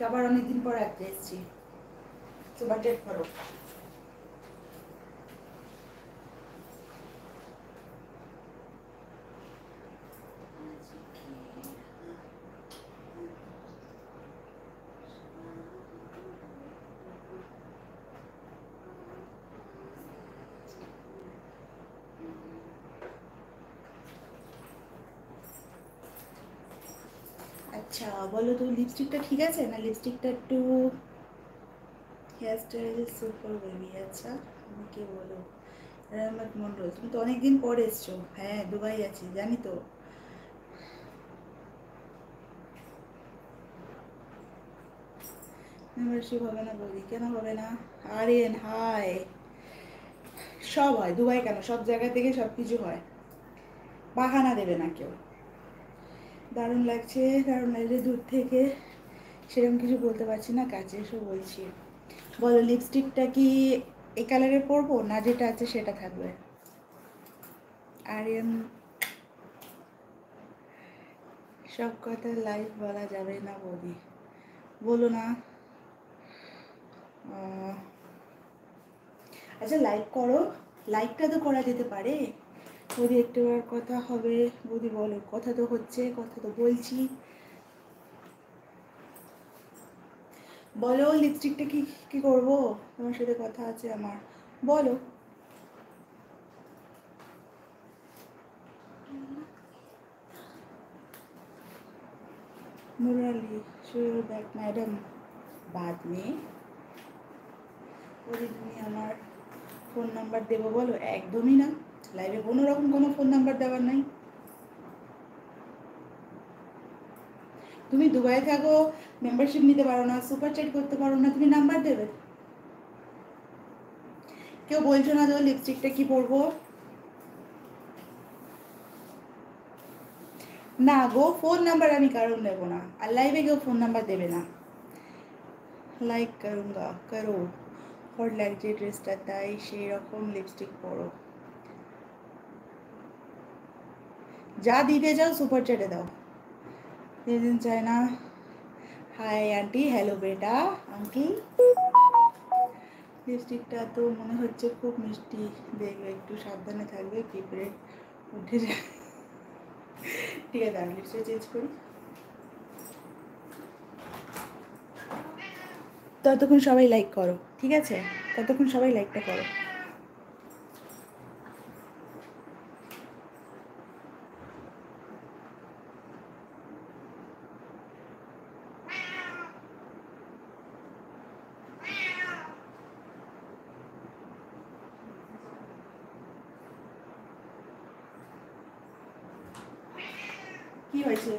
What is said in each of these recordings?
আবার অনেকদিন পর একটা এসেছি। সুপার টেট করো। আচ্ছা বলো তো, লিপস্টিকটা ঠিক আছে না? লিপস্টিকটা একটু হেয়ার স্টাইলে স্যুট করবে। আচ্ছা তুমি কে বলো? রহমত মন্ডল, তুমি তো অনেকদিন পর এসছো। হ্যাঁ দুবাই আছি জানি তো। মেম্বারশিপ হবে না বৌদি? কেন হবে না? আরিয়ান হাই। সব হয় দুবাই, কেন সব জায়গা থেকে সব কিছু হয়, বাহানা দেবে না কেউ। দারুণ লাগছে, দারুণ লাগছে দূর থেকে, সেরকম কিছু বলতে পারছি না, কাছে এসে বলছি। বলো লিপস্টিকটা কি এই কালারে পরবো না যেটা আছে সেটা থাকবে? আরিয়ান, সব কথা লাইভ বলা যাবে না বৌদি, বলো না। আচ্ছা লাইক করো, লাইকটা তো করা যেতে পারে। বৌদি একটু আর কথা হবে? বৌদি বলো, কথা তো হচ্ছে, কথা তো বলছি। বলো লিপস্টিকটা কি কি করবো, তোমার সাথে কথা আছে আমার, বলো। मुरली शुरू बैक मैडम बाद में। বলি তুমি আমার ফোন নাম্বার দেবো বলো? একদমই না, লাইভে কোনো রকম কোনো ফোন নাম্বার দেওয়ার নাই। তুমি দুবাই থাকো, মেম্বারশিপ নিতে পারো না, সুপার চ্যাট করতে পারো না, তুমি নাম্বার দেবে? কেউ বলছো না তো লিপস্টিকটা কি পরবো? না গো, ফোন নাম্বার আমি কারণ দেবো না, আর লাইভে কেউ ফোন নাম্বার দেবে না। লাইক করুঙ্গা করো, হট লাগছে ড্রেসটা তাই সেই রকম লিপস্টিক পরো। যা দিতে যাও সুপার চ্যাটে দাও, যেদিন চায় না। হাই আন্টি, হ্যালো বেটা আঙ্কেল। লিপস্টিকটা তো মনে হচ্ছে খুব মিষ্টি, দেখবে একটু সাবধানে থাকবে, পিঁপড়ে উঠে যায়। ঠিক আছে আমি লিপস্টিক চেঞ্জ করি, ততক্ষণ সবাই লাইক করো, ঠিক আছে? ততক্ষণ সবাই লাইকটা করো। কি হয়েছে?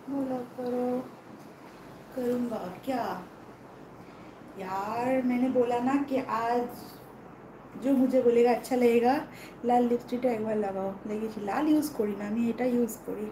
बोला करो, करूँगा क्या यार? मैंने बोला ना कि आज जो मुझे बोलेगा अच्छा लगेगा, लाल लिपस्टिकটা একবার লাগাও। লেগেছি, লাল ইউজ করি না আমি, এটা ইউজ করি।